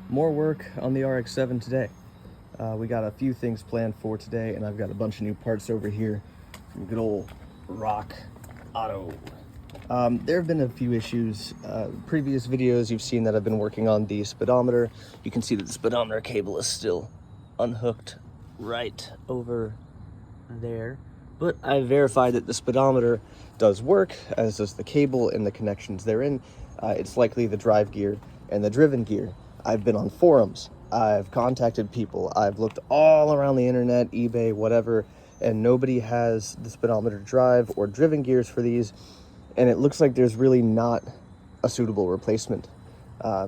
more work on the RX7 today. We got a few things planned for today, and I've got a bunch of new parts over here from good old Rock Auto. There have been a few issues. Previous videos you've seen that I've been working on the speedometer. You can see that the speedometer cable is still unhooked right over there. But I verified that the speedometer does work, as does the cable and the connections therein. It's likely the drive gear and the driven gear. I've been on forums, I've contacted people, I've looked all around the internet, eBay, whatever, and nobody has the speedometer drive or driven gears for these, and it looks like there's really not a suitable replacement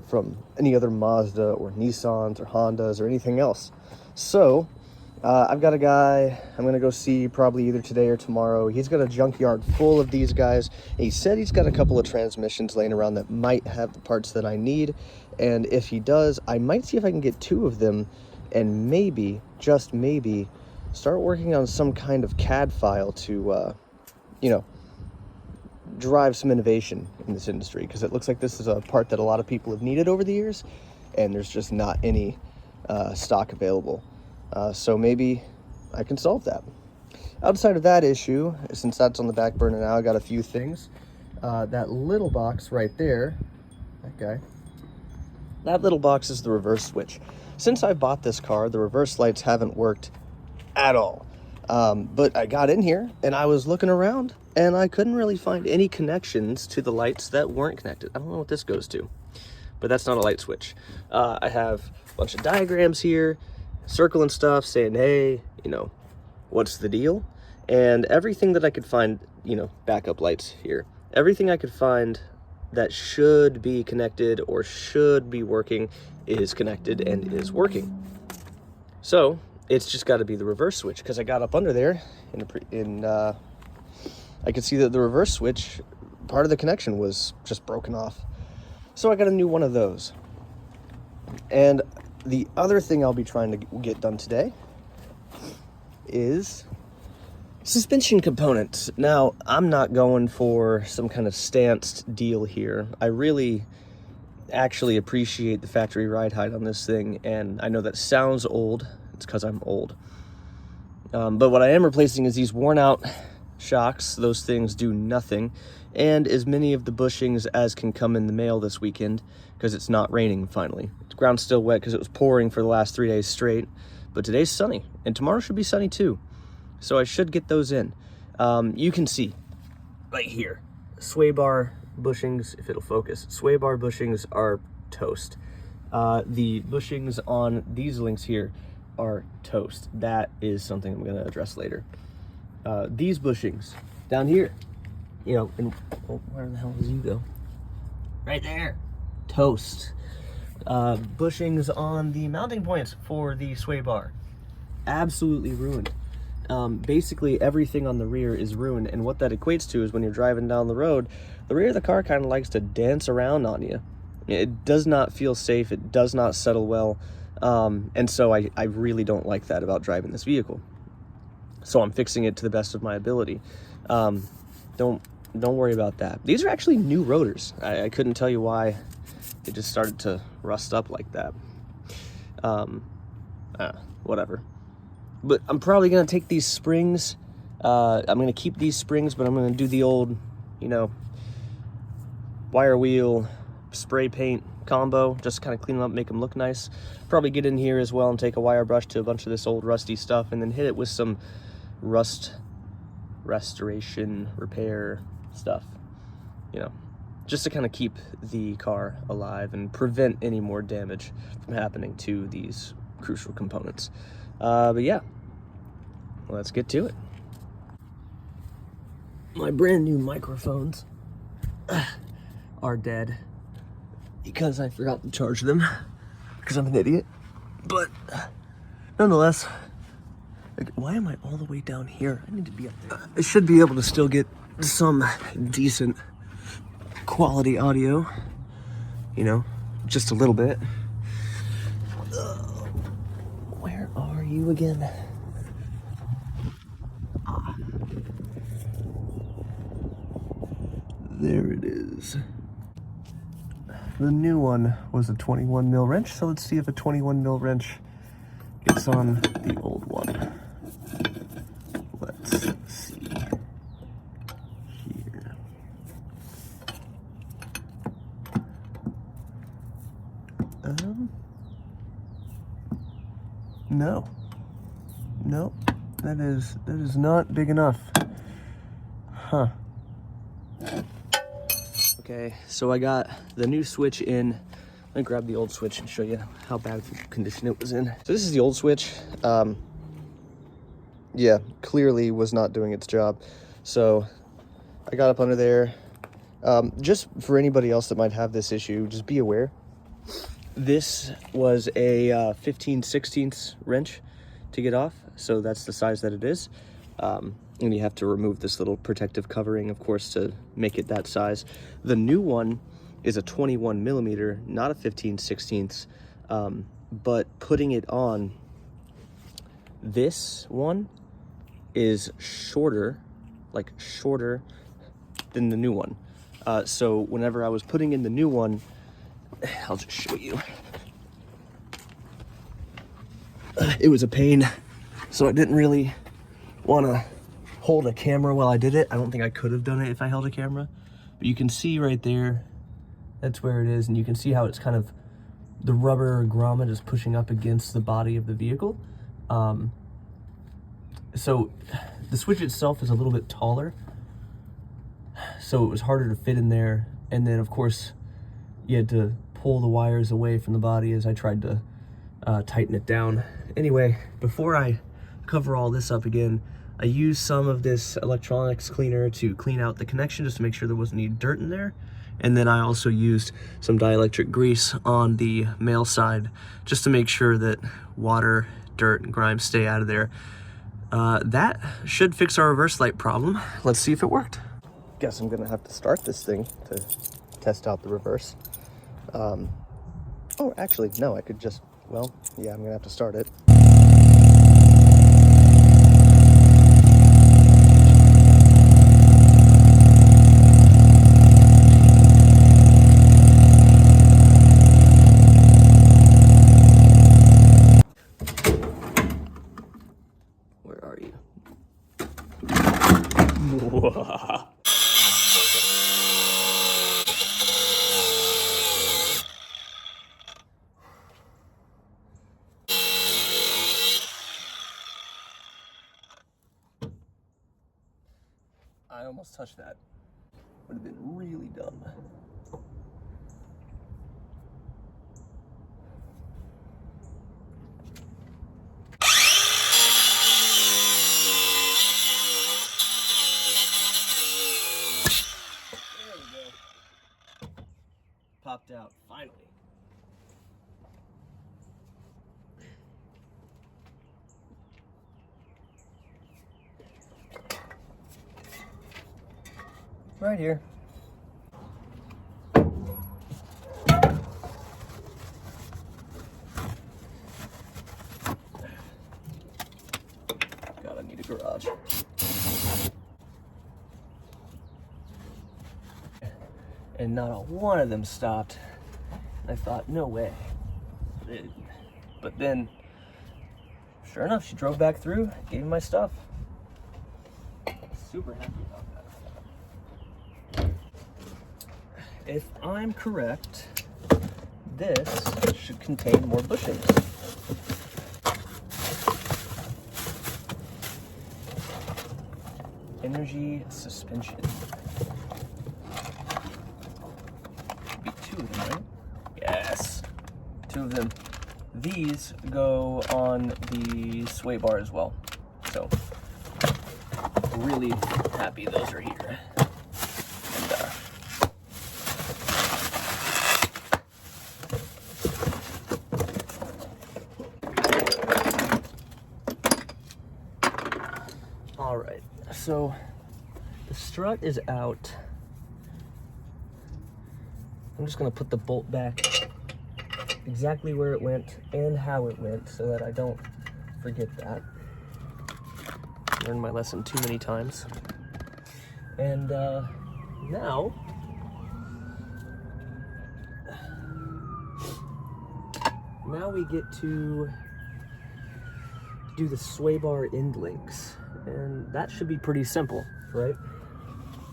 from any other Mazda or Nissans or Hondas or anything else. So I've got a guy I'm gonna go see probably either today or tomorrow. He's got a junkyard full of these guys. He said he's got a couple of transmissions laying around that might have the parts that I need, and if he does, I might see if I can get 2 of them and maybe, just maybe, start working on some kind of CAD file to drive some innovation in this industry, because it looks like this is a part that a lot of people have needed over the years, and there's just not any stock available. So maybe I can solve that. Outside of that issue, since that's on the back burner now, I got a few things. That little box right there, that little box is the reverse switch. Since I bought this car, the reverse lights haven't worked at all. But I got in here and I was looking around and I couldn't really find any connections to the lights that weren't connected. I don't know what this goes to, but that's not a light switch. I have a bunch of diagrams here, circling stuff, saying, hey, what's the deal? And everything that I could find, backup lights here, everything I could find that should be connected or should be working is connected and is working. So it's just got to be the reverse switch, because I got up under there I could see that the reverse switch, part of the connection was just broken off. So I got a new one of those. And the other thing I'll be trying to get done today is suspension components. Now, I'm not going for some kind of stanced deal here. I really actually appreciate the factory ride height on this thing, and I know that sounds old. It's because I'm old. But what I am replacing is these worn out shocks. Those things do nothing. And as many of the bushings as can come in the mail this weekend, because it's not raining finally. The ground's still wet because it was pouring for the last 3 days straight. But today's sunny, and tomorrow should be sunny too. So I should get those in. You can see right here, sway bar bushings, if it'll focus, sway bar bushings are toast. The bushings on these links here are toast. That is something I'm gonna address later. These bushings down here, and where the hell does you go? Right there, toast. Bushings on the mounting points for the sway bar, absolutely ruined. Basically everything on the rear is ruined, and what that equates to is when you're driving down the road, the rear of the car kind of likes to dance around on you. It does not feel safe, it does not settle well, and so I really don't like that about driving this vehicle. So I'm fixing it to the best of my ability. Don't worry about that. These are actually new rotors. I couldn't tell you why they just started to rust up like that. Whatever. But I'm probably gonna take these springs. I'm gonna keep these springs, but I'm gonna do the old, wire wheel spray paint combo, just kind of clean them up, make them look nice. Probably get in here as well and take a wire brush to a bunch of this old rusty stuff, and then hit it with some rust restoration repair stuff, just to kind of keep the car alive and prevent any more damage from happening to these crucial components. But yeah, let's get to it. My brand new microphones are dead because I forgot to charge them, because I'm an idiot. But nonetheless, why am I all the way down here? I need to be up there. I should be able to still get some decent quality audio, just a little bit. Where are you again? There it is. the new one was a 21 mil wrench, so let's see if a 21 mil wrench gets on the old one. Let's see here. No, that is not big enough. Huh. Okay, so I got the new switch in. Let me grab the old switch and show you how bad of condition it was in. So this is the old switch. Yeah, clearly was not doing its job. So I got up under there. Just for anybody else that might have this issue, just be aware. This was a 15/16 wrench to get off, so that's the size that it is. And you have to remove this little protective covering, of course, to make it that size. The new one is a 21 millimeter, not a 15/16, but putting it on, this one is shorter, like shorter than the new one. So whenever I was putting in the new one, I'll just show you. It was a pain, so I didn't really want to hold a camera while I did it. I don't think I could have done it if I held a camera, but you can see right there, that's where it is, and you can see how it's kind of, the rubber grommet is pushing up against the body of the vehicle. So the switch itself is a little bit taller, so it was harder to fit in there, and then of course you had to pull the wires away from the body as I tried to tighten it down. Anyway, before I cover all this up again, I used some of this electronics cleaner to clean out the connection just to make sure there wasn't any dirt in there. And then I also used some dielectric grease on the male side just to make sure that water, dirt, and grime stay out of there. That should fix our reverse light problem. Let's see if it worked. Guess I'm gonna have to start this thing to test out the reverse. Oh, actually, no, I could just, well, yeah, I'm gonna have to start it. Where are you? I almost touched that. Would have been really dumb. There we go. Popped out, finally. Right here. God, I need a garage. And not a one of them stopped. I thought, no way. But then, sure enough, she drove back through, gave me my stuff. Super happy about that. If I'm correct, this should contain more bushings. Energy suspension. Should be two of them, right? Yes, two of them. These go on the sway bar as well. So, really happy those are here. And, all right, so the strut is out. I'm just gonna put the bolt back exactly where it went and how it went so that I don't forget that. Learned my lesson too many times. And now now we get to do the sway bar end links, and that should be pretty simple, right?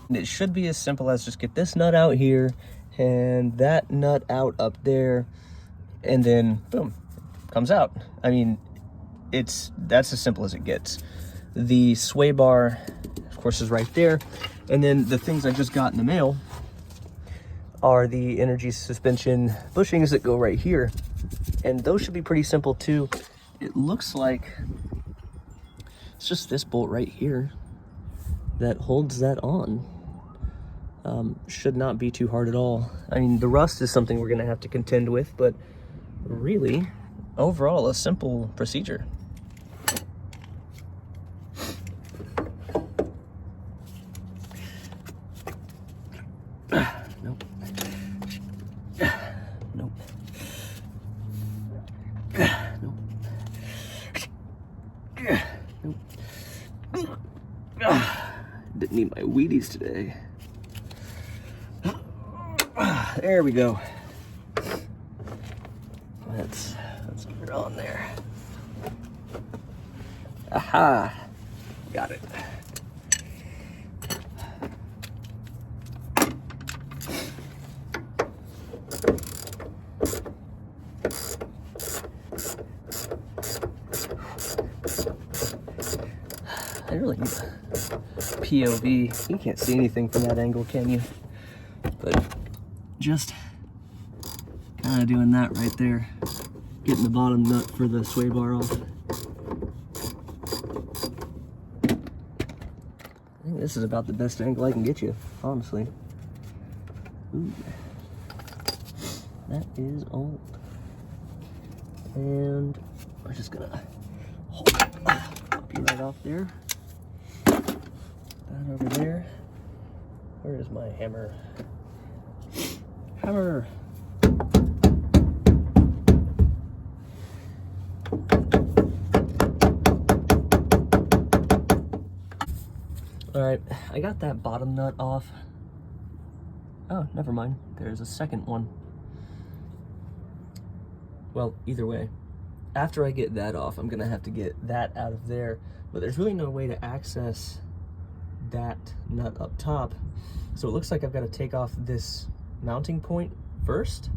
And it should be as simple as just get this nut out here and that nut out up there, and then boom, comes out. I mean, that's as simple as it gets. The sway bar, of course, is right there, and then the things I just got in the mail are the energy suspension bushings that go right here, and those should be pretty simple too. It looks like it's just this bolt right here that holds that on. Should not be too hard at all. I mean, the rust is something we're gonna have to contend with, but really, overall, a simple procedure. Nope. Nope. Didn't need my Wheaties today. There we go. Let's get her on there. Aha! Got it. I really need a POV. You can't see anything from that angle, can you? But just kind of doing that right there. Getting the bottom nut for the sway bar off. I think this is about the best angle I can get you, honestly. Ooh. That is old. And we're just gonna pop you right off there. That over there. Where is my hammer? Hammer. All right, I got that bottom nut off. Oh, never mind. There's a second one. Well, either way, after I get that off, I'm gonna have to get that out of there, but there's really no way to access that nut up top. So it looks like I've got to take off this mounting point first,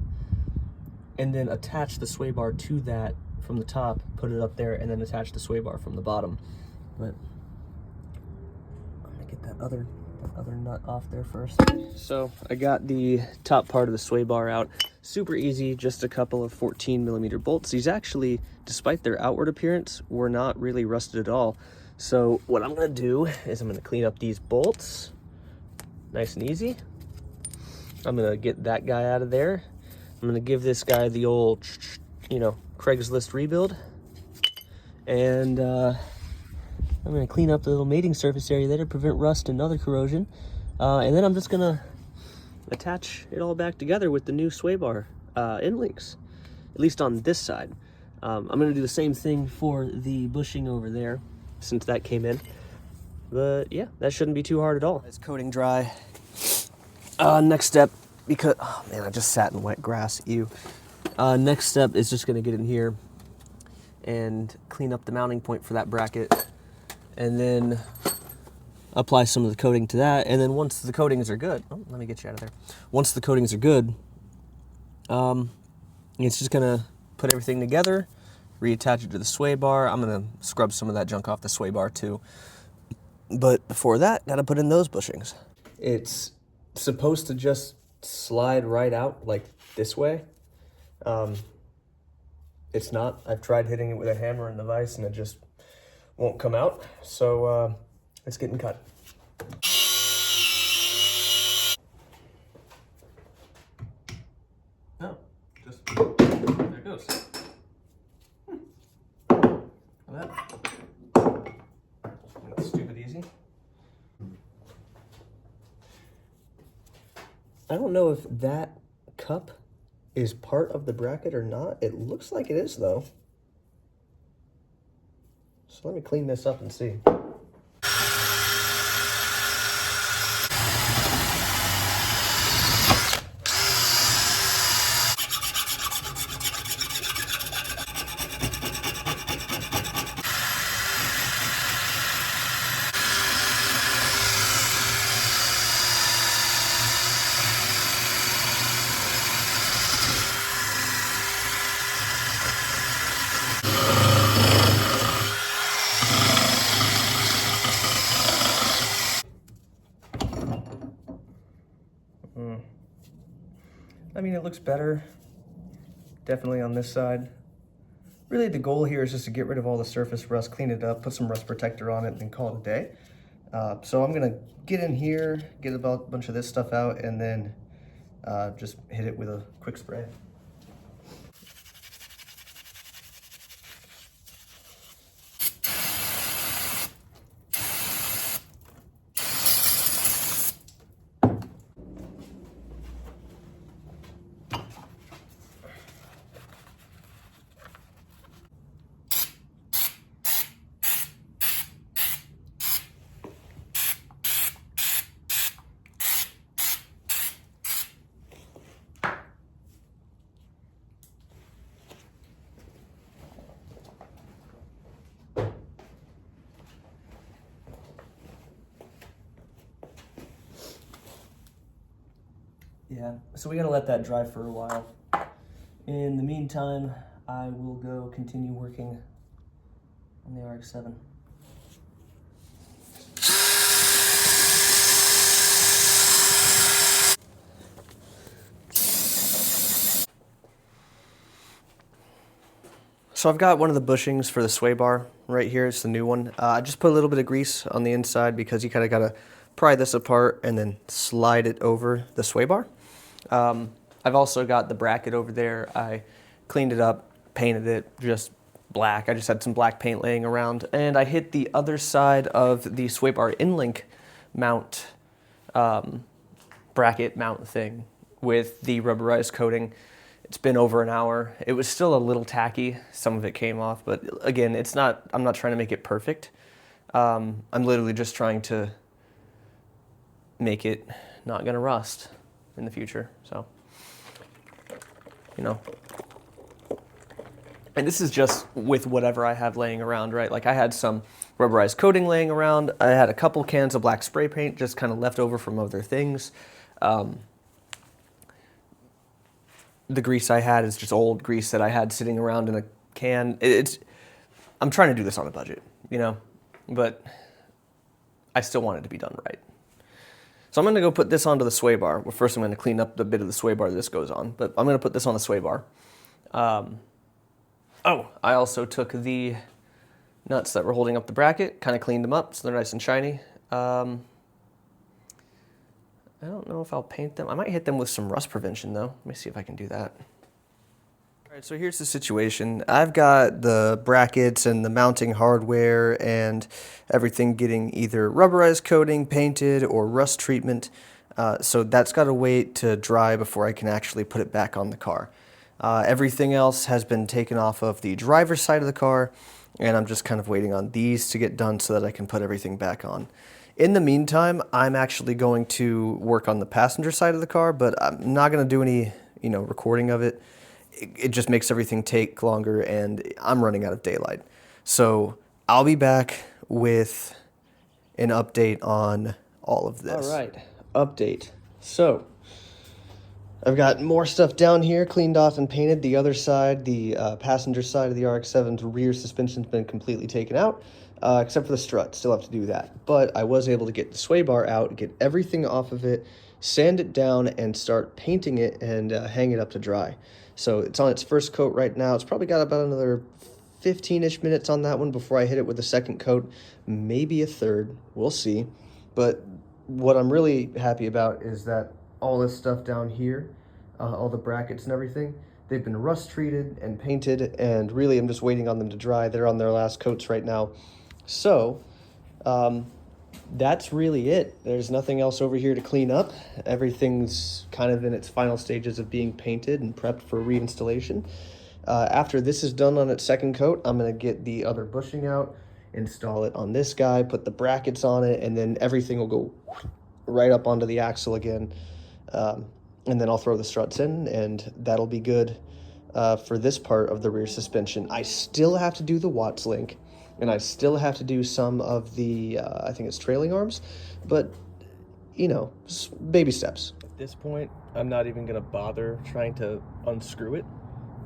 and then attach the sway bar to that from the top, put it up there, and then attach the sway bar from the bottom. But I'm gonna get that other nut off there first. So I got the top part of the sway bar out. Super easy, just a couple of 14mm bolts. These actually, despite their outward appearance, were not really rusted at all. So what I'm gonna do is I'm gonna clean up these bolts, nice and easy. I'm gonna get that guy out of there. I'm gonna give this guy the old, Craigslist rebuild. And I'm gonna clean up the little mating surface area there to prevent rust and other corrosion. And then I'm just gonna attach it all back together with the new sway bar end links, at least on this side. I'm gonna do the same thing for the bushing over there, since that came in. But yeah, that shouldn't be too hard at all. It's coating dry. Next step, because, oh man, I just sat in wet grass, ew. Next step is just gonna get in here and clean up the mounting point for that bracket, and then apply some of the coating to that. And then once the coatings are good, oh, let me get you out of there. Once the coatings are good, it's just gonna put everything together, reattach it to the sway bar. I'm gonna scrub some of that junk off the sway bar too. But before that, gotta put in those bushings. It's supposed to just slide right out like this way. It's not. I've tried hitting it with a hammer in the vise and it just won't come out. So it's getting cut. Oh, just there it goes. That's stupid easy. I don't know if that cup is part of the bracket or not. It looks like it is though. So let me clean this up and see. mean, it looks better, definitely on this side. Really, the goal here is just to get rid of all the surface rust, clean it up, put some rust protector on it, and then call it a day. So I'm gonna get in here, get a bunch of this stuff out, and then just hit it with a quick spray. Yeah, so we gotta let that dry for a while. In the meantime, I will go continue working on the RX7. So I've got one of the bushings for the sway bar right here. It's the new one. I just put a little bit of grease on the inside because you kind of gotta pry this apart and then slide it over the sway bar. I've also got the bracket over there. I cleaned it up, painted it just black. I just had some black paint laying around, and I hit the other side of the sway bar in-link mount, bracket mount thing with the rubberized coating. It's been over an hour. It was still a little tacky. Some of it came off, but again, I'm not trying to make it perfect. I'm literally just trying to make it not gonna rust in the future, so, you know. And this is just with whatever I have laying around, right? Like I had some rubberized coating laying around. I had a couple cans of black spray paint just kind of left over from other things. The grease I had is just old grease that I had sitting around in a can. I'm trying to do this on a budget, you know, but I still want it to be done right. So I'm gonna go put this onto the sway bar. Well, first I'm gonna clean up the bit of the sway bar that this goes on, but I'm gonna put this on the sway bar. Oh, I also took the nuts that were holding up the bracket, kind of cleaned them up so they're nice and shiny. I don't know if I'll paint them. I might hit them with some rust prevention though. Let me see if I can do that. All right, so here's the situation. I've got the brackets and the mounting hardware and everything getting either rubberized coating, painted, or rust treatment. So that's got to wait to dry before I can actually put it back on the car. Everything else has been taken off of the driver's side of the car, and I'm just kind of waiting on these to get done so that I can put everything back on. In the meantime, I'm actually going to work on the passenger side of the car, but I'm not going to do any, recording of it. It just makes everything take longer, and I'm running out of daylight. So I'll be back with an update on all of this. All right, update. So I've got more stuff down here cleaned off and painted. The other side, the passenger side of the RX-7's rear suspension's been completely taken out, except for the strut. Still have to do that. But I was able to get the sway bar out, get everything off of it, sand it down, and start painting it and hang it up to dry. So it's on its first coat right now. It's probably got about another 15-ish minutes on that one before I hit it with a second coat, maybe a third. We'll see. But what I'm really happy about is that all this stuff down here, all the brackets and everything, they've been rust treated and painted, and really I'm just waiting on them to dry. They're on their last coats right now. So that's really it. There's nothing else over here to clean up. Everything's kind of in its final stages of being painted and prepped for reinstallation. After this is done on its second coat, I'm going to get the other bushing out, install it on this guy, put the brackets on it, and then everything will go right up onto the axle again. And then I'll throw the struts in, and that'll be good for this part of the rear suspension. I still have to do the Watts link, and I still have to do some of the, I think it's trailing arms, but, baby steps. At this point, I'm not even going to bother trying to unscrew it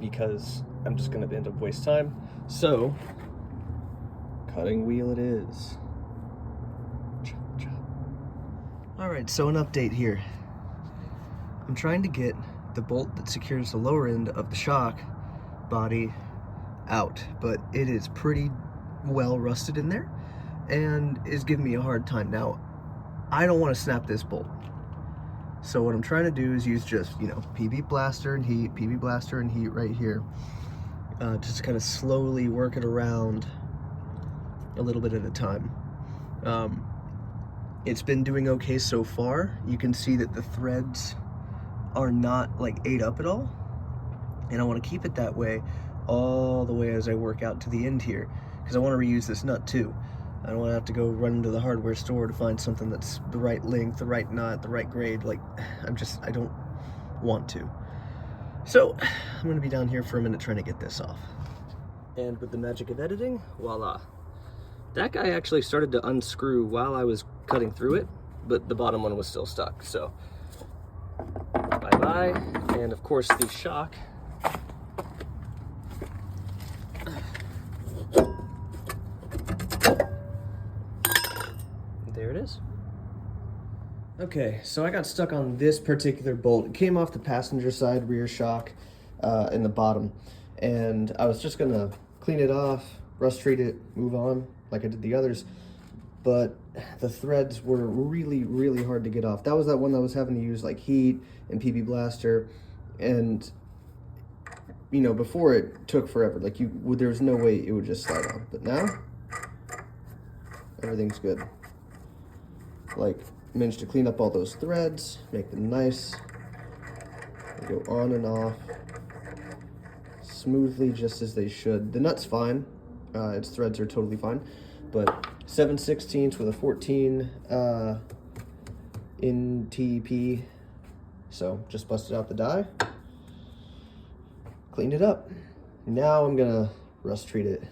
because I'm just going to end up waste time. So, cutting wheel it is. Chop, chop. All right, so an update here. I'm trying to get the bolt that secures the lower end of the shock body out, but it is pretty well rusted in there and is giving me a hard time. Now, I don't want to snap this bolt. So what I'm trying to do is use just, you know, PB blaster and heat, PB blaster and heat right here. Just kind of slowly work it around a little bit at a time. It's been doing okay so far. You can see that the threads are not like ate up at all. And I want to keep it that way all the way as I work out to the end here, because I want to reuse this nut too. I don't want to have to go run into the hardware store to find something that's the right length, the right nut, the right grade. Like, I don't want to. So, I'm going to be down here for a minute trying to get this off. And with the magic of editing, voila. That guy actually started to unscrew while I was cutting through it, but the bottom one was still stuck. So, bye-bye. And of course, the shock. There it is. Okay, so I got stuck on this particular bolt. It came off the passenger side rear shock in the bottom, and I was just gonna clean it off, rust treat it, move on like I did the others, but the threads were really, really hard to get off. That was that one that was having to use like heat and PB blaster, and you know, before it took forever. Like there was no way it would just slide on, but now everything's good. Like, managed to clean up all those threads, make them nice, they go on and off smoothly, just as they should. The nut's fine, its threads are totally fine, but 7/16 with a 14 in TEP, so just busted out the die, cleaned it up. Now I'm gonna rust treat it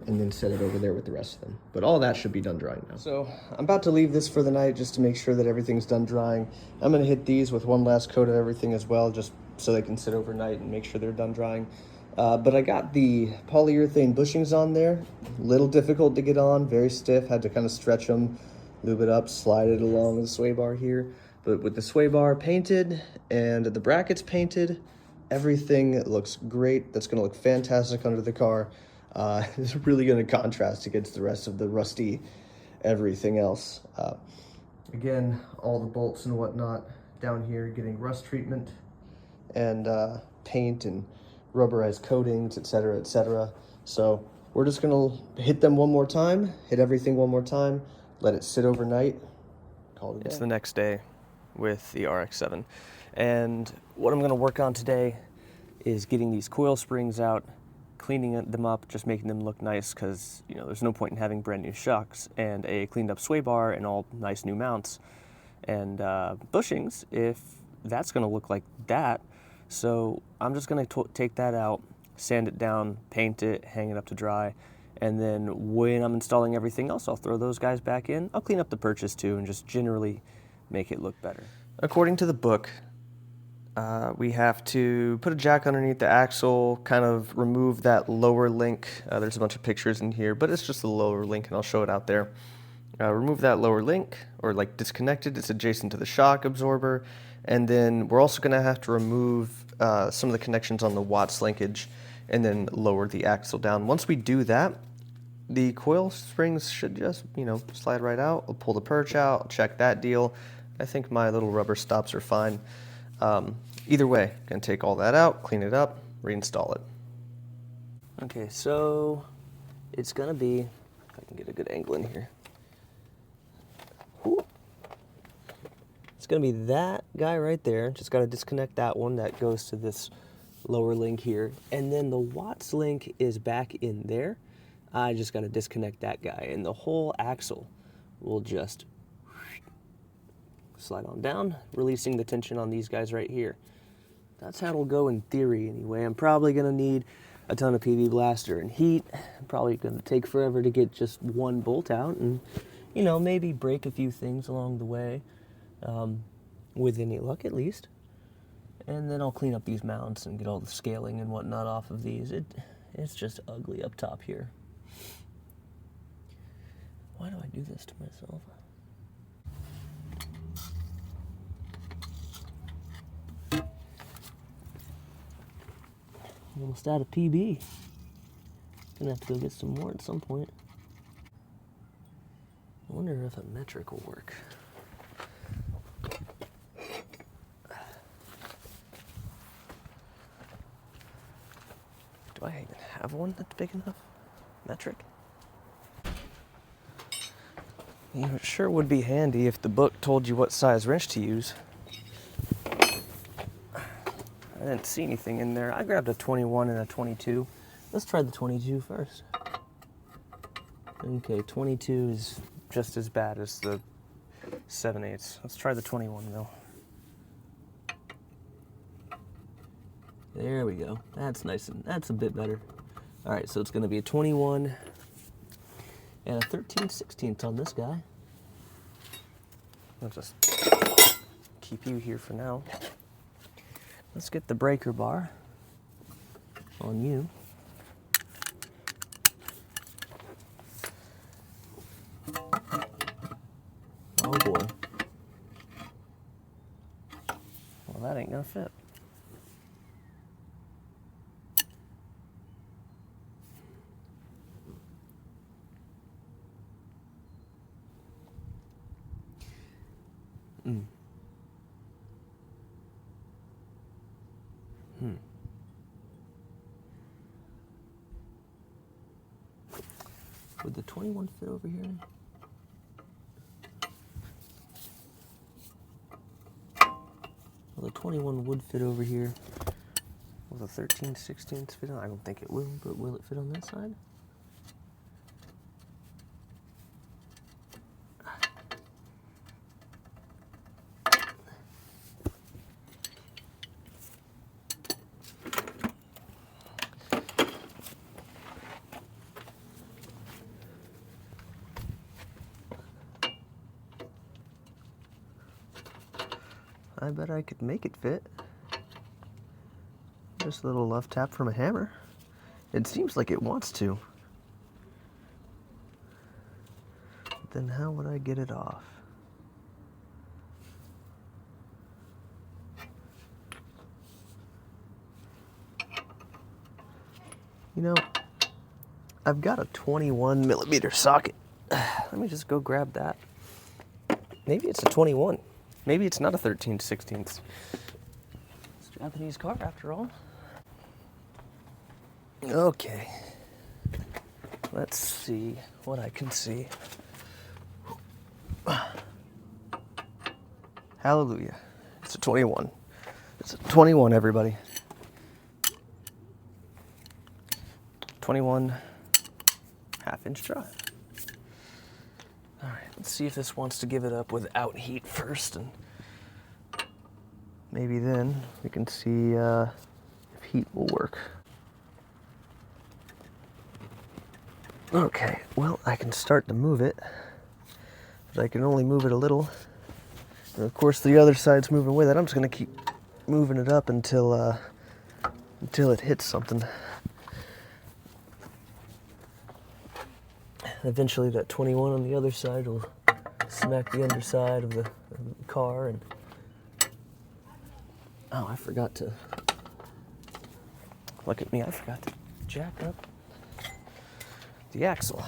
and then set it over there with the rest of them. But all that should be done drying now. So I'm about to leave this for the night just to make sure that everything's done drying. I'm gonna hit these with one last coat of everything as well, just so they can sit overnight and make sure they're done drying. But I got the polyurethane bushings on there. A little difficult to get on, very stiff, had to kind of stretch them, lube it up, slide it along the sway bar here. But with the sway bar painted and the brackets painted, everything looks great. That's gonna look fantastic under the car. It's really going to contrast against the rest of the rusty everything else. Again, all the bolts and whatnot down here getting rust treatment and paint and rubberized coatings, etc., etc. So we're just going to hit them one more time, hit everything one more time, let it sit overnight, call it a day. It's the next day with the RX7. And what I'm going to work on today is getting these coil springs out, cleaning them up, just making them look nice, because you know there's no point in having brand new shocks and a cleaned up sway bar and all nice new mounts and bushings if that's going to look like that. So I'm just going to take that out, sand it down, paint it, hang it up to dry, and then when I'm installing everything else, I'll throw those guys back in. I'll clean up the purchase too and just generally make it look better. According to the book, we have to put a jack underneath the axle, kind of remove that lower link. There's a bunch of pictures in here, but it's just the lower link, and I'll show it out there. Remove that lower link, or like disconnect it. It's adjacent to the shock absorber. And then we're also going to have to remove some of the connections on the Watts linkage and then lower the axle down. Once we do that, the coil springs should just, you know, slide right out. I'll pull the perch out, I'll check that deal. I think my little rubber stops are fine. Either way, gonna take all that out, clean it up, reinstall it. Okay, so it's gonna be, if I can get a good angle in here. Ooh. It's gonna be that guy right there. Just gotta disconnect that one that goes to this lower link here. And then the Watts link is back in there. I just gotta disconnect that guy, and the whole axle will just slide on down, releasing the tension on these guys right here. That's how it'll go in theory anyway. I'm probably gonna need a ton of PB blaster and heat. I'm probably gonna take forever to get just one bolt out and, you know, maybe break a few things along the way, with any luck at least. And then I'll clean up these mounts and get all the scaling and whatnot off of these. It's just ugly up top here. Why do I do this to myself? Almost out of PB. Gonna have to go get some more at some point. I wonder if a metric will work. Do I even have one that's big enough? Metric? You know, it sure would be handy if the book told you what size wrench to use. I didn't see anything in there. I grabbed a 21 and a 22. Let's try the 22 first. Okay, 22 is just as bad as the 7/8. Let's try the 21 though. There we go. That's nice and that's a bit better. All right, so it's going to be a 21 and a 13/16 on this guy. I'll just keep you here for now. Let's get the breaker bar on you. Oh boy. Well, that ain't gonna fit. Would the 21 fit over here? Well, the 21 would fit over here. Will the 13/16 fit on? I don't think it will, but will it fit on that side? I bet I could make it fit. Just a little left tap from a hammer. It seems like it wants to. Then how would I get it off? You know, I've got a 21mm socket. Let me just go grab that. Maybe it's a 21. Maybe it's not a 13/16. It's a Japanese car after all. Okay. Let's see what I can see. Hallelujah. It's a 21. It's a 21, everybody. 21 half-inch drive. All right, let's see if this wants to give it up without heat first, and maybe then we can see if heat will work. Okay, well, I can start to move it, but I can only move it a little. And of course, the other side's moving with it. I'm just gonna keep moving it up until it hits something. Eventually that 21 on the other side will smack the underside of the car, and oh, I forgot to look at me. I forgot to jack up the axle.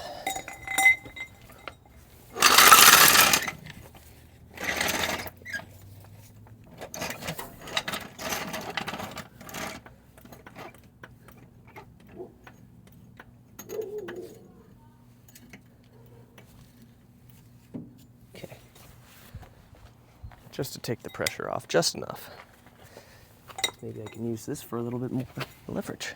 Just to take the pressure off, just enough. Maybe I can use this for a little bit more leverage.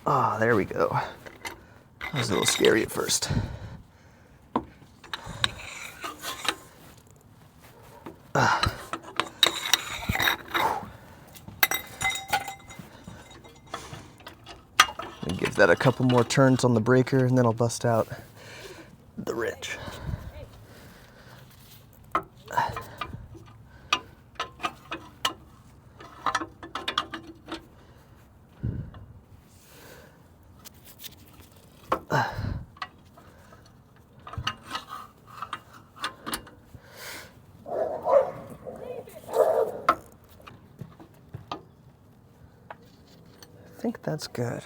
Ah, there we go. That was a little scary at first. Give that a couple more turns on the breaker, and then I'll bust out the wrench. think that's good.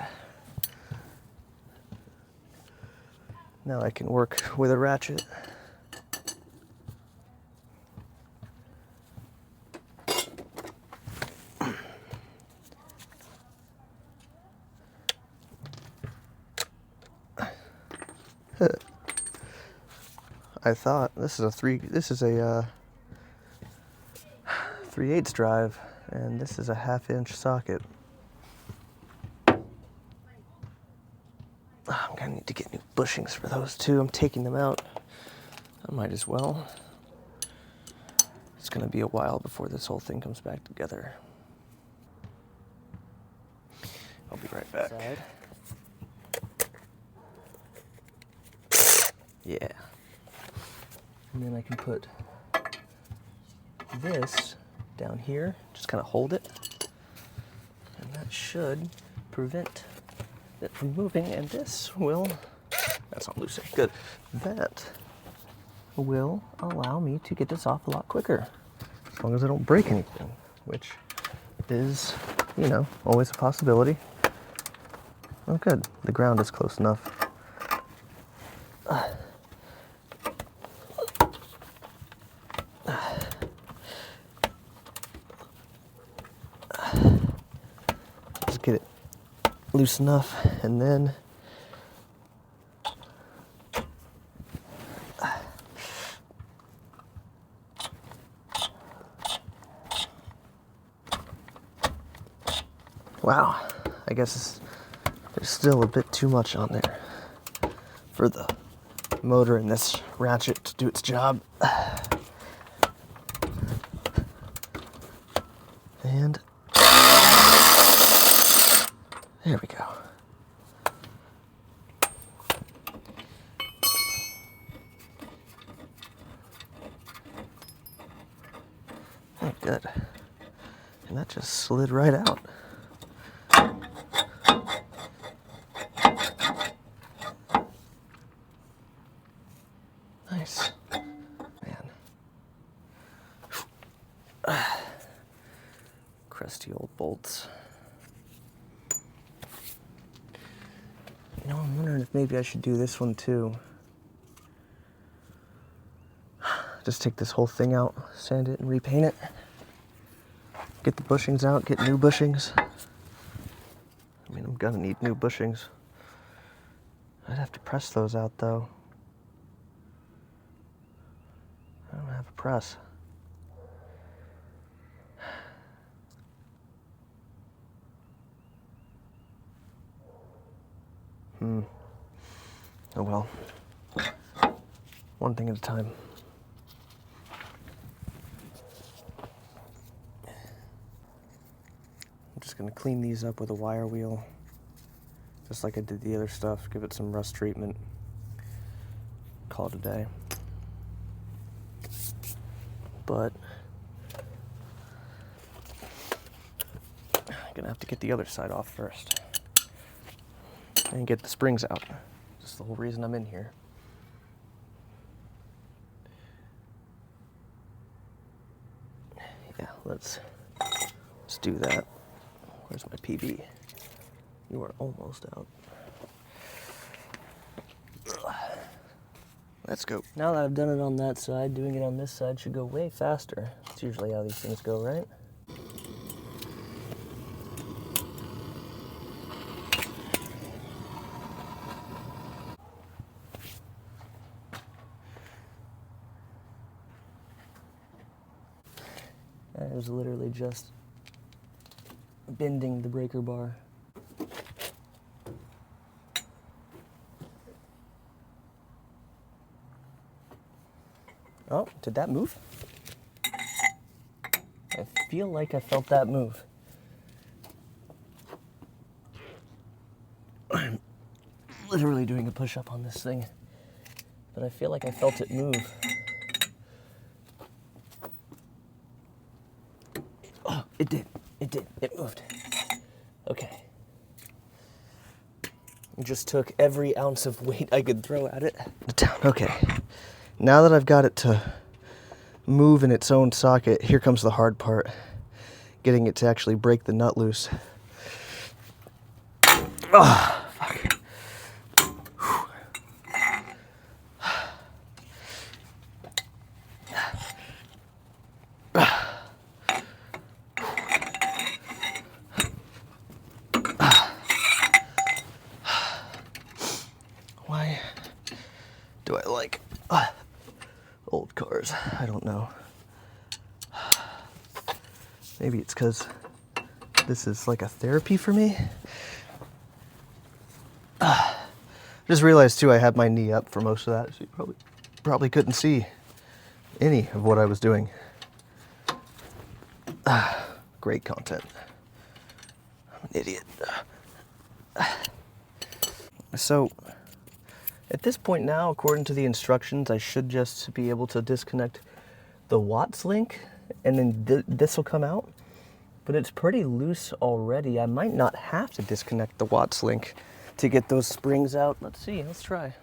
Now I can work with a ratchet. I thought this is a 3/8 drive, and this is a 1/2-inch socket. I'm gonna need to get new bushings for those too. I'm taking them out. I might as well. It's gonna be a while before this whole thing comes back together. I'll be right back. Yeah. And then I can put this down here, just kind of hold it, and that should prevent it from moving, and this will, that's not loose, good. That will allow me to get this off a lot quicker, as long as I don't break anything, which is, you know, always a possibility. Oh good, the ground is close enough. Just get it loose enough, and then wow, I guess there's still a bit too much on there for the motor and this ratchet to do its job. And there we go. Oh, good. And that just slid right out. Nice. Man. Crusty old bolts. You know, I'm wondering if maybe I should do this one too. Just take this whole thing out, sand it, and repaint it. Get the bushings out, get new bushings. I mean, I'm gonna need new bushings. I'd have to press those out though. I don't have a press. Oh well. One thing at a time. I'm just gonna clean these up with a wire wheel, just like I did the other stuff. Give it some rust treatment. Call it a day. But I'm gonna have to get the other side off first and get the springs out. That's the whole reason I'm in here. Yeah, let's do that. Where's my PB? You are almost out. Let's go. Now that I've done it on that side, doing it on this side should go way faster. That's usually how these things go, right? That is literally just bending the breaker bar. Oh, did that move? I feel like I felt that move. I'm literally doing a push-up on this thing, but I feel like I felt it move. Oh, it did. It moved. Okay. I just took every ounce of weight I could throw at it. Down. Okay. Now that I've got it to move in its own socket, here comes the hard part. Getting it to actually break the nut loose. Oh, fuck. Why do I like old cars? I don't know. Maybe it's because this is like a therapy for me. Just realized too I had my knee up for most of that, so you probably couldn't see any of what I was doing. Great content. I'm an idiot. So at this point now, according to the instructions, I should just be able to disconnect the Watts link, and then this will come out. But it's pretty loose already. I might not have to disconnect the Watts link to get those springs out. Let's see, let's try.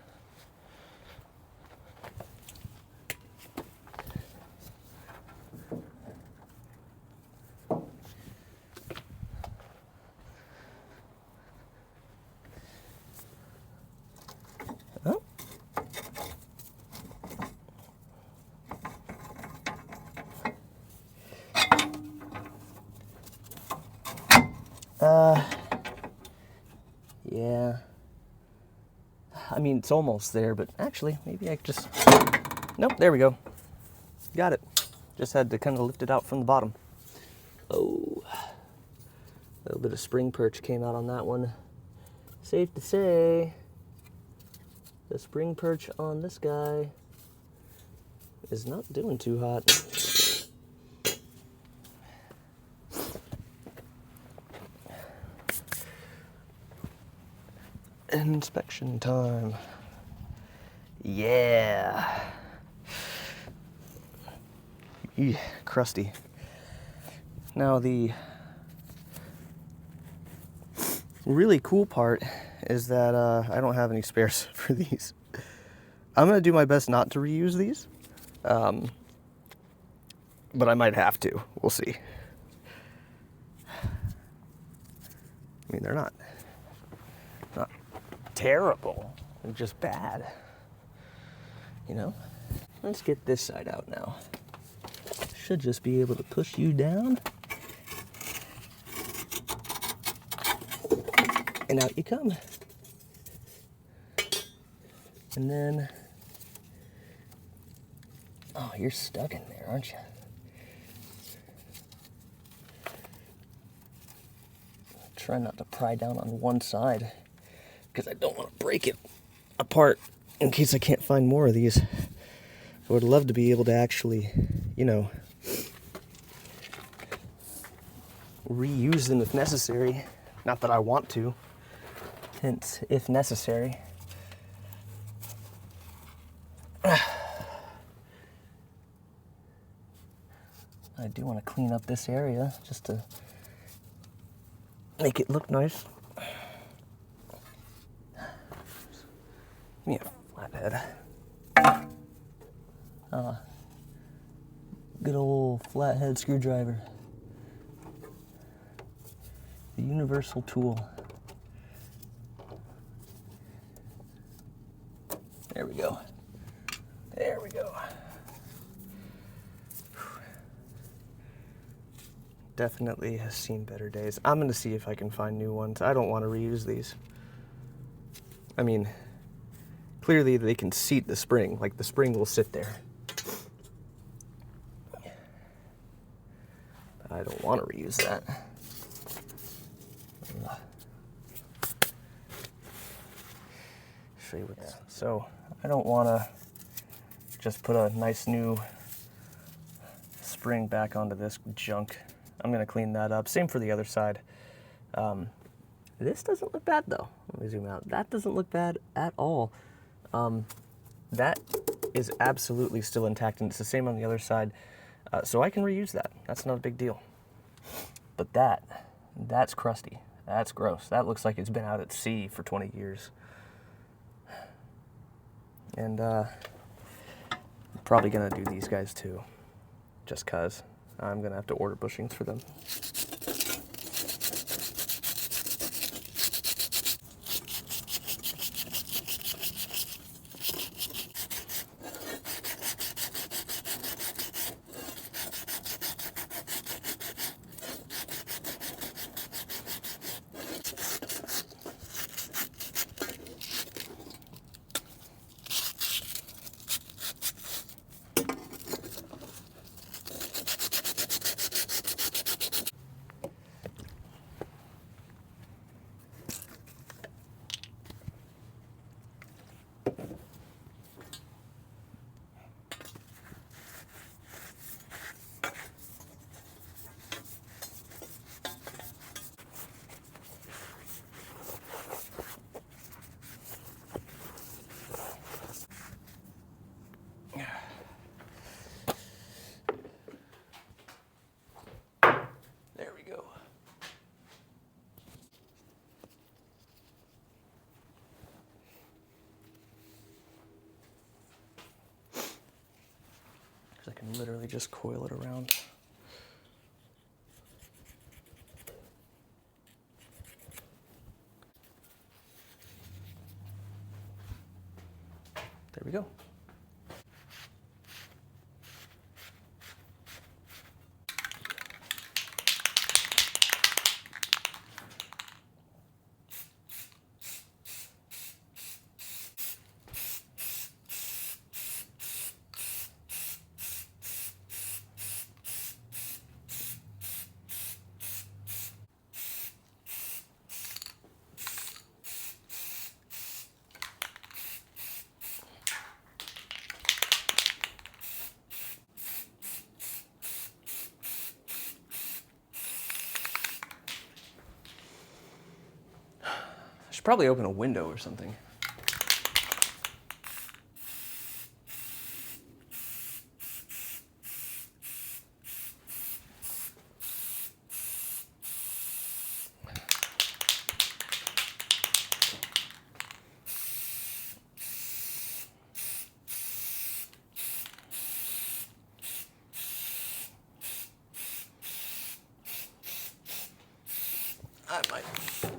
Yeah. I mean, it's almost there, but actually, maybe I could just... Nope, there we go. Got it. Just had to kind of lift it out from the bottom. Oh. A little bit of spring perch came out on that one. Safe to say, the spring perch on this guy is not doing too hot. Inspection time. Yeah. Eeh, crusty. Now the really cool part is that I don't have any spares for these. I'm gonna do my best not to reuse these, but I might have to. We'll see. I mean, they're not terrible. They're just bad. You know? Let's get this side out now. Should just be able to push you down. And out you come. And then... Oh, you're stuck in there, aren't you? Try not to pry down on one side, because I don't want to break it apart in case I can't find more of these. I would love to be able to actually, you know, reuse them if necessary. Not that I want to, hence if necessary. I do want to clean up this area just to make it look nice. Yeah, flathead. Good old flathead screwdriver. The universal tool. There we go. There we go. Definitely has seen better days. I'm gonna see if I can find new ones. I don't want to reuse these. I mean, clearly they can seat the spring, like the spring will sit there. But I don't want to reuse that. Show you what this. So I don't want to just put a nice new spring back onto this junk. I'm gonna clean that up. Same for the other side. This doesn't look bad though. Let me zoom out. That doesn't look bad at all. That is absolutely still intact, and it's the same on the other side. So I can reuse that. That's not a big deal. But that's crusty. That's gross. That looks like it's been out at sea for 20 years. And I'm probably gonna do these guys too, just cause I'm gonna have to order bushings for them. I can literally just coil it around. There we go. I should probably open a window or something.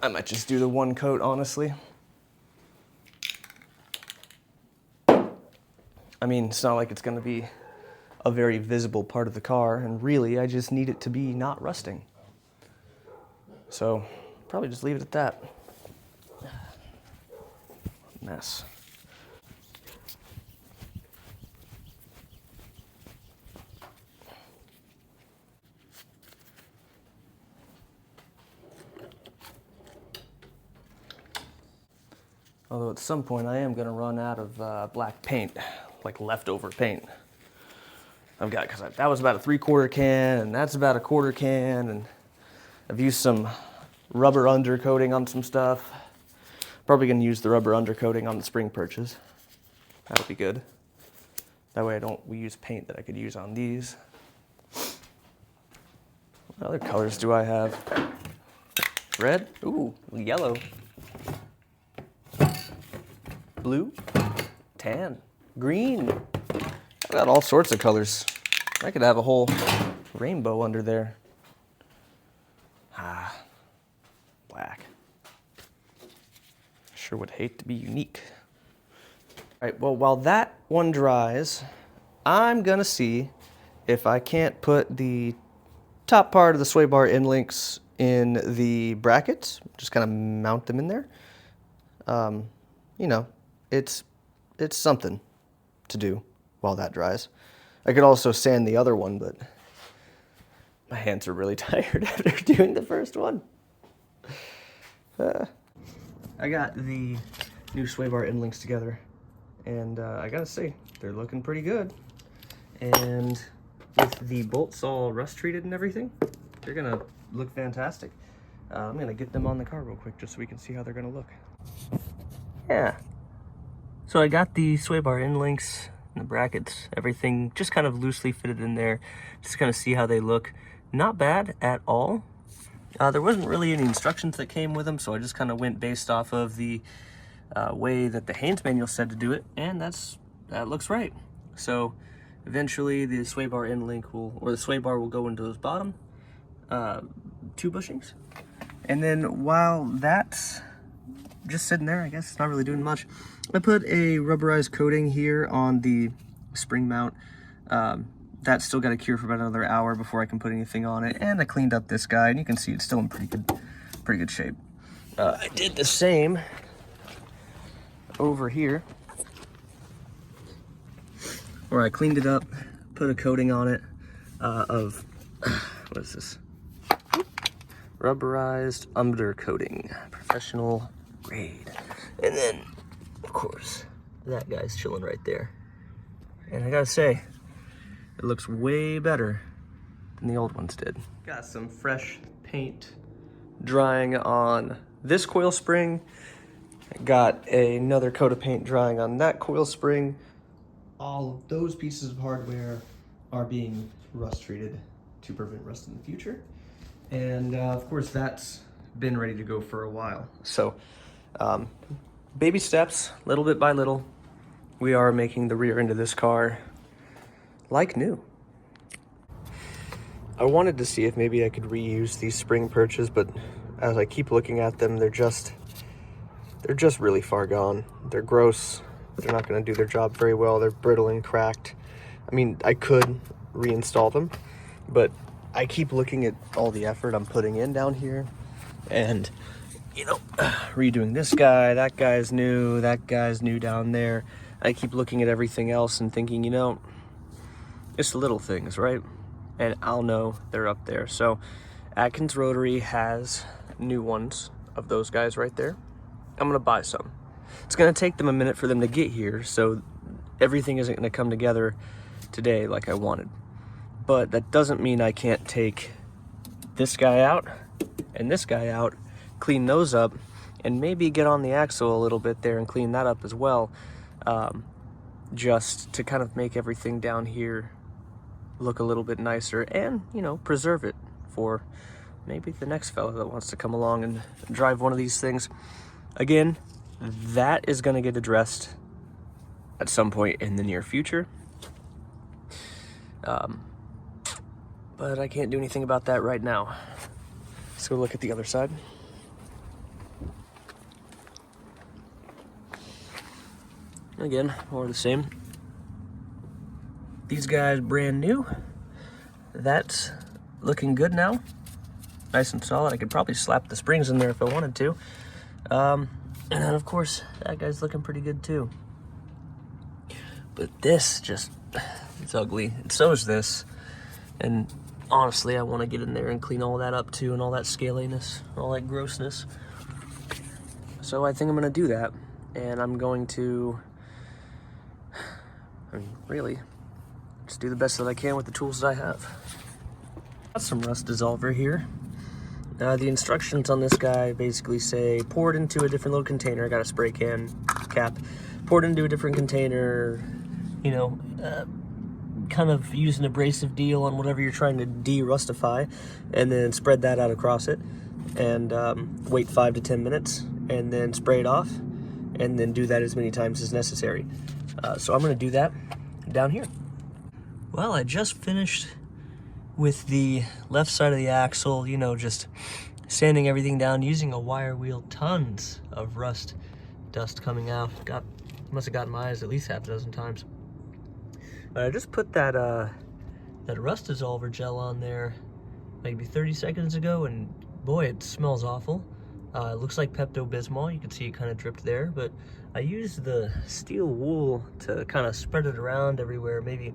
I might just do the one coat, honestly. I mean, it's not like it's gonna be a very visible part of the car, and really, I just need it to be not rusting. So, probably just leave it at that. Mess. Although at some point I am gonna run out of black paint, like leftover paint. I've got, because that was about a 3/4 can, and that's about a 1/4 can, and I've used some rubber undercoating on some stuff. Probably gonna use the rubber undercoating on the spring perches. That'll be good. That way we use paint that I could use on these. What other colors do I have? Red? Ooh, yellow. Blue, tan, green. I've got all sorts of colors. I could have a whole rainbow under there. Black. Sure would hate to be unique. All right, well, while that one dries, I'm gonna see if I can't put the top part of the sway bar end links in the brackets, just kind of mount them in there. You know, it's something to do while that dries. I could also sand the other one, but my hands are really tired after doing the first one. I got the new sway bar end links together, and I gotta say, they're looking pretty good. And with the bolts all rust treated and everything, they're gonna look fantastic. I'm gonna get them on the car real quick just so we can see how they're gonna look. Yeah. So I got the sway bar end links and the brackets, everything just kind of loosely fitted in there, just kind of see how they look. Not bad at all. There wasn't really any instructions that came with them, so I just kind of went based off of the way that the Haynes manual said to do it, and that looks right. So eventually the sway bar end link the sway bar will go into those bottom 2 bushings. And then while that's just sitting there, I guess it's not really doing much, I put a rubberized coating here on the spring mount. That's still got to cure for about another hour before I can put anything on it. And I cleaned up this guy, and you can see it's still in pretty good shape. I did the same over here, where I cleaned it up, put a coating on it of, what is this? Rubberized undercoating, professional grade. And then, of course, that guy's chilling right there. And I gotta say, it looks way better than the old ones did. Got some fresh paint drying on this coil spring. Got another coat of paint drying on that coil spring. All of those pieces of hardware are being rust treated to prevent rust in the future. And of course, that's been ready to go for a while. So baby steps, little bit by little, we are making the rear end of this car like new. I wanted to see if maybe I could reuse these spring perches, but as I keep looking at them, they're just really far gone. They're gross. They're not going to do their job very well. They're brittle and cracked. I mean, I could reinstall them, but I keep looking at all the effort I'm putting in down here, and you know, redoing this guy, that guy's new down there. I keep looking at everything else and thinking, you know, it's the little things, right? And I'll know they're up there. So Atkins Rotary has new ones of those guys right there. I'm gonna buy some. It's gonna take them a minute for them to get here, so everything isn't gonna come together today like I wanted. But that doesn't mean I can't take this guy out and this guy out, clean those up, and maybe get on the axle a little bit there and clean that up as well, just to kind of make everything down here look a little bit nicer and, you know, preserve it for maybe the next fella that wants to come along and drive one of these things. Again, that is going to get addressed at some point in the near future. But I can't do anything about that right now. Let's go look at the other side. Again, more of the same. These guys brand new. That's looking good now. Nice and solid. I could probably slap the springs in there if I wanted to. And then of course, that guy's looking pretty good too. But this just, it's ugly. And so is this. And honestly, I want to get in there and clean all that up too, and all that scaliness, all that grossness. So I think I'm going to do that. And I'm going to, really, just do the best that I can with the tools that I have. Got some rust dissolver here. The instructions on this guy basically say pour it into a different little container. I got a spray can cap. Pour it into a different container, you know, kind of use an abrasive deal on whatever you're trying to de-rustify, and then spread that out across it, and wait 5 to 10 minutes, and then spray it off, and then do that as many times as necessary. So I'm going to do that down here. Well, I just finished with the left side of the axle, you know, just sanding everything down using a wire wheel. Tons of rust dust coming out. Must have gotten my eyes at least half a dozen times. But I just put that that rust dissolver gel on there maybe 30 seconds ago, and boy, it smells awful. It looks like Pepto-Bismol. You can see it kind of dripped there, but I used the steel wool to kind of spread it around everywhere, maybe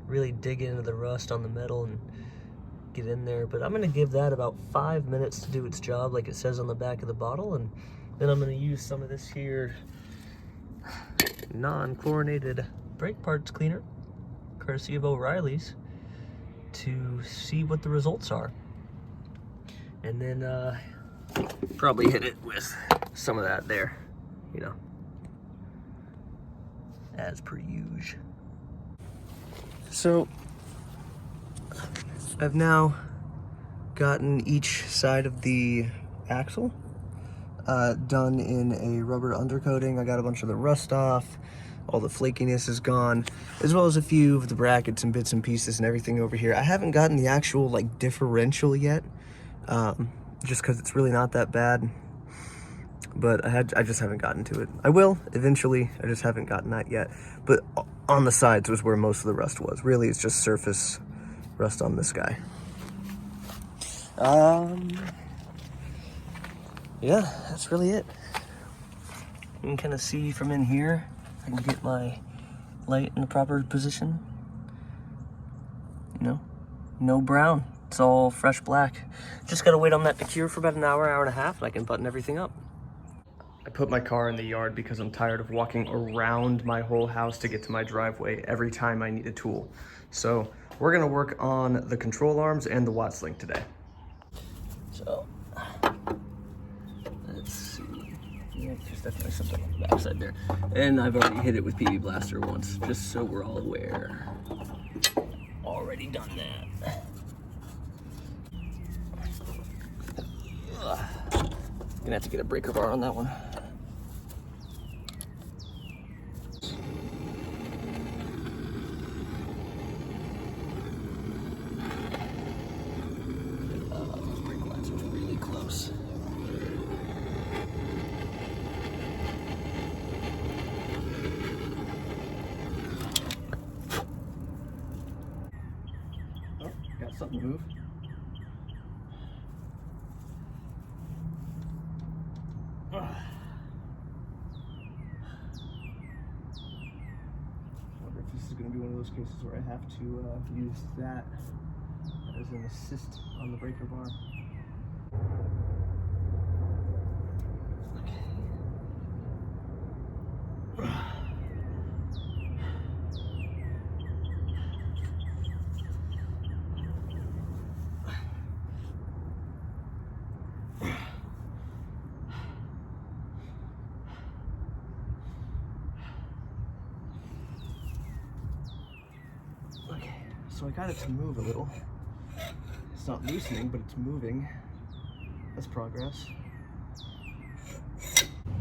really dig into the rust on the metal and get in there. But I'm going to give that about 5 minutes to do its job like it says on the back of the bottle, and then I'm going to use some of this here non-chlorinated brake parts cleaner, courtesy of O'Reilly's, to see what the results are. And then probably hit it with some of that there, you know, as per usual. So I've now gotten each side of the axle done in a rubber undercoating. I got a bunch of the rust off, all the flakiness is gone, as well as a few of the brackets and bits and pieces and everything over here. I haven't gotten the actual like differential yet, just because it's really not that bad, but I just haven't gotten to it. I will eventually, I just haven't gotten that yet. But on the sides was where most of the rust was. Really, it's just surface rust on this guy. Yeah, that's really it. You can kind of see from in here. I can get my light in the proper position. You know, no brown. It's all fresh black. Just gotta wait on that to cure for about an hour, hour and a half, and I can button everything up. I put my car in the yard because I'm tired of walking around my whole house to get to my driveway every time I need a tool. So we're gonna work on the control arms and the Watts link today. So let's see. Yeah, there's definitely something on the backside there. And I've already hit it with PB Blaster once, just so we're all aware. Already done that. Gonna have to get a breaker bar on that one. something to move. Wonder if this is going to be one of those cases where I have to use that as an assist on the breaker bar. Okay, so I got it to move a little. It's not loosening, but it's moving. That's progress.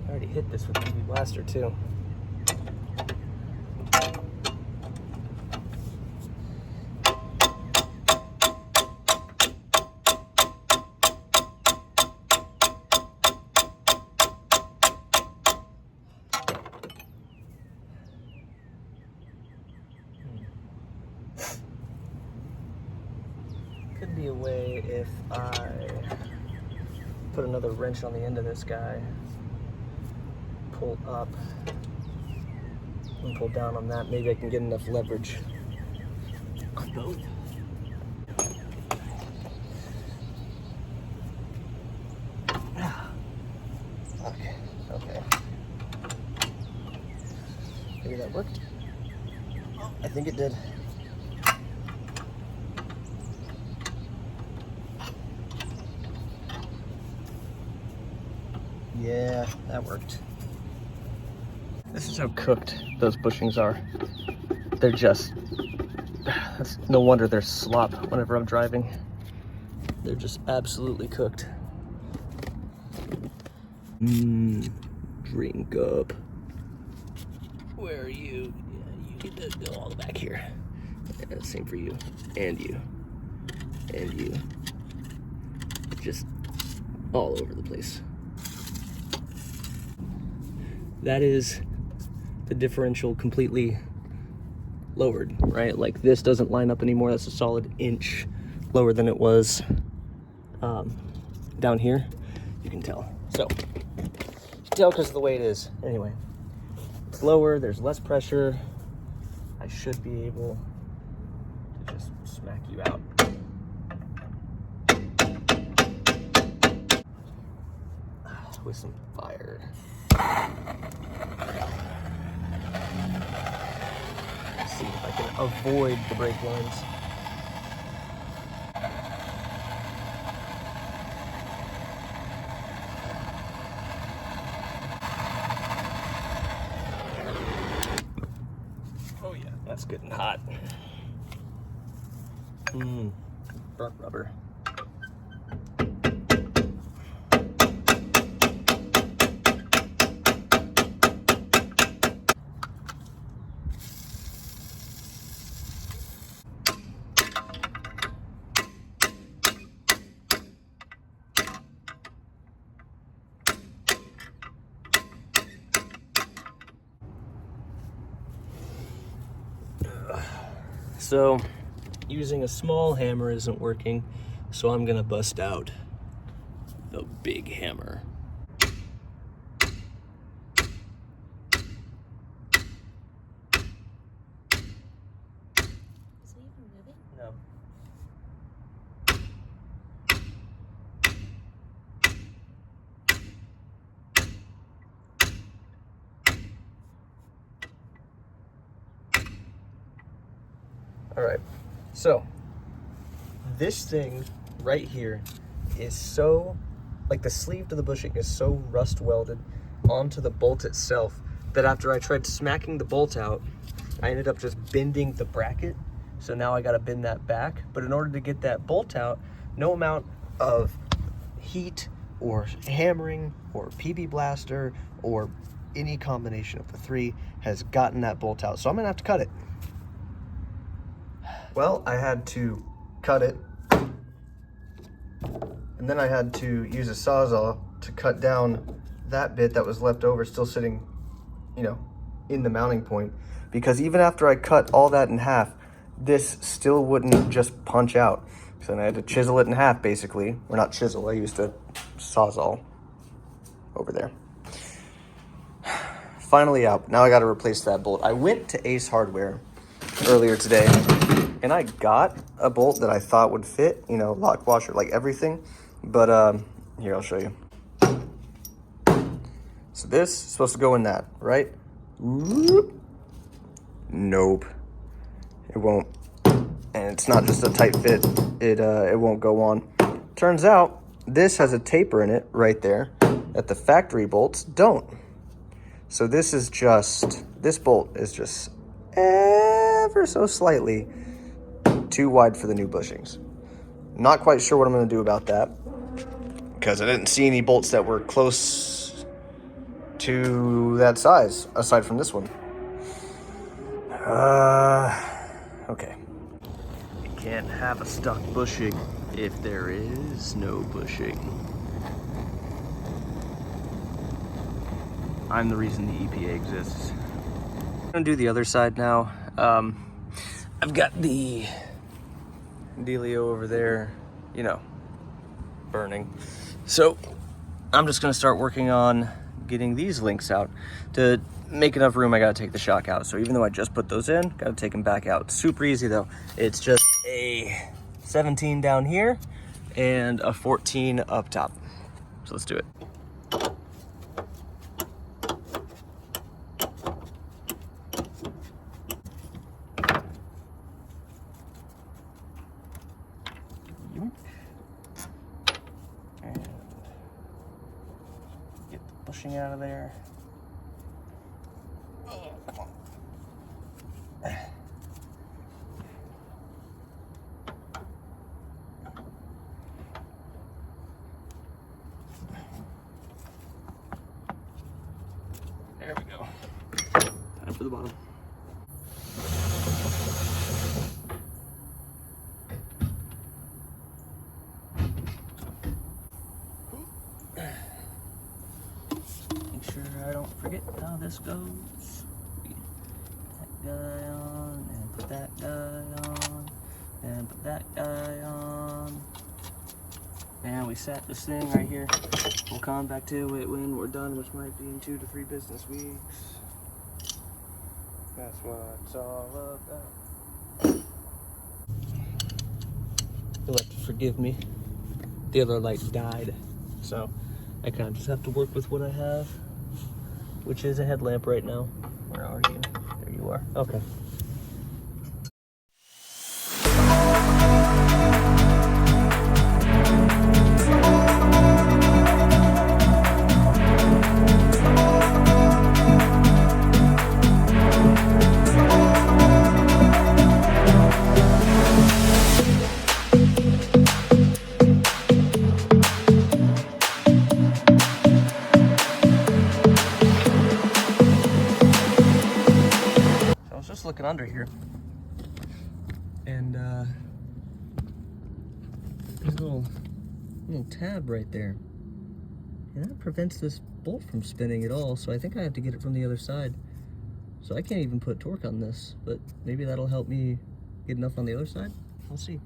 I already hit this with the PB Blaster too. Could be a way if I put another wrench on the end of this guy, pull up, and pull down on that. Maybe I can get enough leverage on both. Okay. Maybe that worked. I think it did. Yeah, that worked. This is how cooked those bushings are. They're just, no wonder they're slop whenever I'm driving. They're just absolutely cooked. Drink up. Where are you? Yeah, you need to go all the way back here. Yeah, same for you, and you, and you. Just all over the place. That is the differential completely lowered, right? Like this doesn't line up anymore. That's a solid inch lower than it was down here. You can tell. So, you can tell because of the way it is. Anyway, it's lower, there's less pressure. I should be able to just smack you out. With some fire. Let's see if I can avoid the brake lines. Oh yeah, that's good and hot. Burnt rubber. So using a small hammer isn't working, so I'm gonna bust out the big hammer. Is it even moving? No. All right, so this thing right here is so, like the sleeve to the bushing is so rust welded onto the bolt itself that after I tried smacking the bolt out, I ended up just bending the bracket. So now I gotta bend that back. But in order to get that bolt out, no amount of heat or hammering or PB Blaster or any combination of the three has gotten that bolt out. So I'm gonna have to cut it. Well, I had to cut it, and then I had to use a Sawzall to cut down that bit that was left over, still sitting, you know, in the mounting point, because even after I cut all that in half, this still wouldn't just punch out. So then I had to chisel it in half, basically. Or not chisel, I used a Sawzall over there. Finally out. Now I got to replace that bolt. I went to Ace Hardware earlier today, and I got a bolt that I thought would fit, you know, lock, washer, like everything. But here, I'll show you. So this is supposed to go in that, right? Whoop. Nope. It won't. And it's not just a tight fit. It won't go on. Turns out this has a taper in it right there that the factory bolts don't. So this bolt is just ever so slightly too wide for the new bushings. Not quite sure what I'm going to do about that, because I didn't see any bolts that were close to that size aside from this one. Okay. You can't have a stuck bushing if there is no bushing. I'm the reason the EPA exists. I'm gonna do the other side now. I've got the dealio over there, you know, burning. So I'm just gonna start working on getting these links out. To make enough room, I gotta take the shock out. So even though I just put those in, gotta take them back out. Super easy though. It's just a 17 down here and a 14 up top. So let's do it. And get the bushing out of there. Oh, come on. There we go. Time for the bottom. Make sure I don't forget how this goes. That guy on, and put that guy on, and put that guy on. And we sat this thing right here. We'll come back to it when we're done, which might be in 2 to 3 business weeks. That's what it's all about. You'll have to forgive me. The other light died, so I kind of just have to work with what I have, which is a headlamp right now. Where are you? There you are. Okay. Looking under here, and there's a little tab right there, and that prevents this bolt from spinning at all. So I think I have to get it from the other side. So I can't even put torque on this, but maybe that'll help me get enough on the other side. We'll see.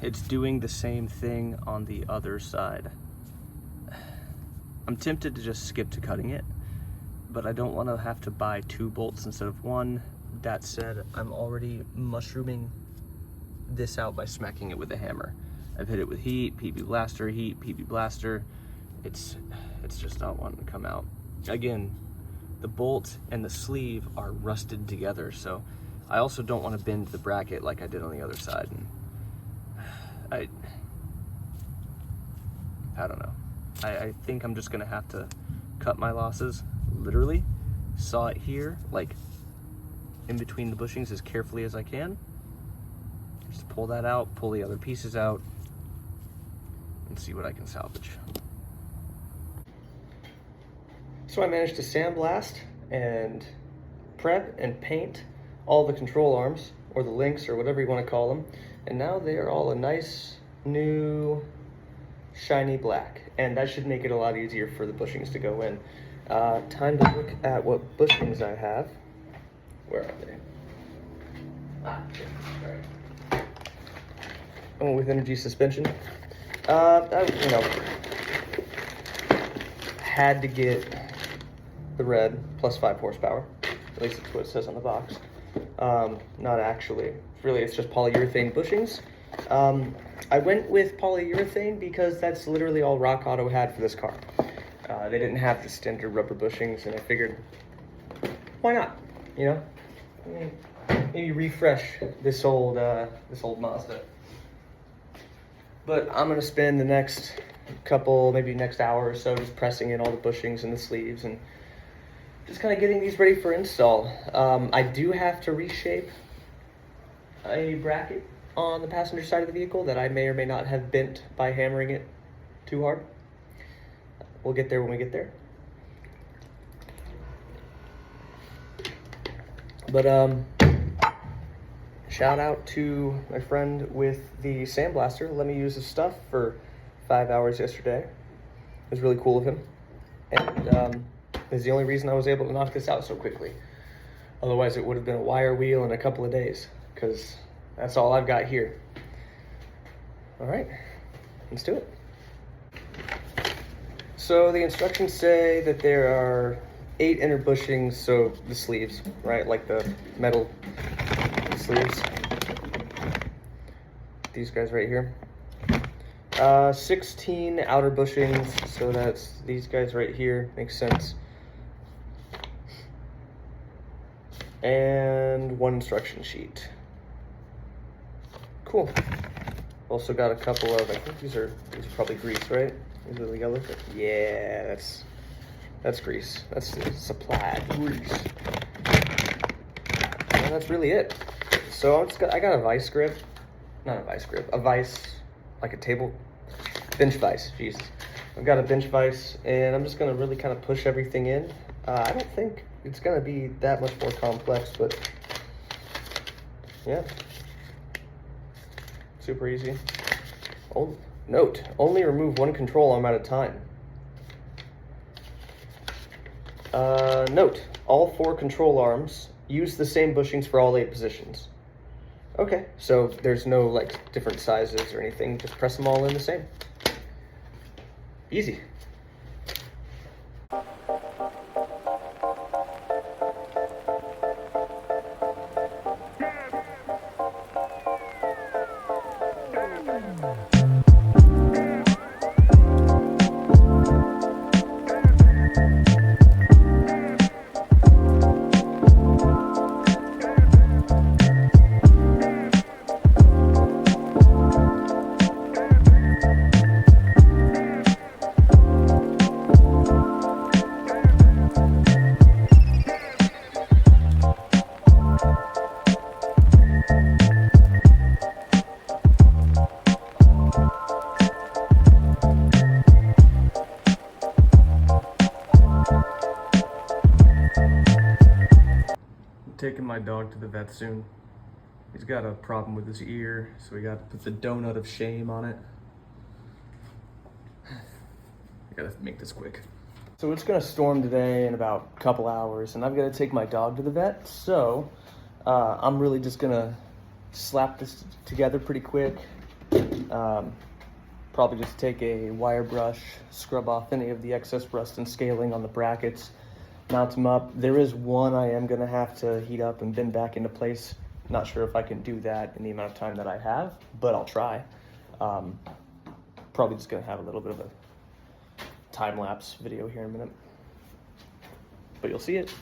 It's doing the same thing on the other side. I'm tempted to just skip to cutting it, but I don't want to have to buy 2 bolts instead of 1. That said, I'm already mushrooming this out by smacking it with a hammer. I've hit it with heat, PB blaster, heat, PB blaster. It's just not wanting to come out. Again, the bolt and the sleeve are rusted together, so I also don't want to bend the bracket like I did on the other side. And I don't know. I think I'm just gonna have to cut my losses, literally, saw it here, like in between the bushings as carefully as I can. Just pull that out, pull the other pieces out, and see what I can salvage. So I managed to sandblast and prep and paint all the control arms, or the links, or whatever you want to call them, and now they are all a nice new shiny black, and that should make it a lot easier for the bushings to go in. Time to look at what bushings I have. Where are they? Sorry. I went with energy suspension. You know, had to get the red plus 5 horsepower. At least that's what it says on the box. Not actually. Really, it's just polyurethane bushings. I went with polyurethane because that's literally all Rock Auto had for this car. They didn't have the standard rubber bushings, and I figured, why not? You know, maybe refresh this old Mazda. But I'm gonna spend the next couple, maybe next hour or so, just pressing in all the bushings and the sleeves and just kind of getting these ready for install. I do have to reshape a bracket on the passenger side of the vehicle that I may or may not have bent by hammering it too hard. We'll get there when we get there. But shout out to my friend with the sandblaster. Let me use his stuff for 5 hours yesterday. It was really cool of him. And is the only reason I was able to knock this out so quickly. Otherwise it would have been a wire wheel in a couple of days, because that's all I've got here. All right, let's do it. So the instructions say that there are 8 inner bushings, so the sleeves, right? Like the metal sleeves. These guys right here. 16 outer bushings, so that's these guys right here, makes sense. And 1 instruction sheet. Cool. Also got a couple of, I think these are probably grease, right? These are the yellow. Yeah, that's grease. That's supplied grease. And that's really it. So I got a vice grip, not a vice grip, a vice, like a table, bench vice, Jesus. I've got a bench vice, and I'm just gonna really kind of push everything in. I don't think it's gonna be that much more complex, but yeah, super easy. Oh, note, only remove 1 control arm at a time. Note, all 4 control arms use the same bushings for all 8 positions. Okay, so there's no like different sizes or anything, just press them all in the same. Easy. Taking my dog to the vet soon. He's got a problem with his ear, so we got to put the donut of shame on it. I gotta make this quick. So it's gonna storm today in about a couple hours, and I've got to take my dog to the vet, so I'm really just gonna slap this together pretty quick. Probably just take a wire brush, scrub off any of the excess rust and scaling on the brackets, mount them up. There is one I am gonna have to heat up and bend back into place. Not sure if I can do that in the amount of time that I have, but I'll try. Probably just gonna have a little bit of a time-lapse video here in a minute. but you'll see it.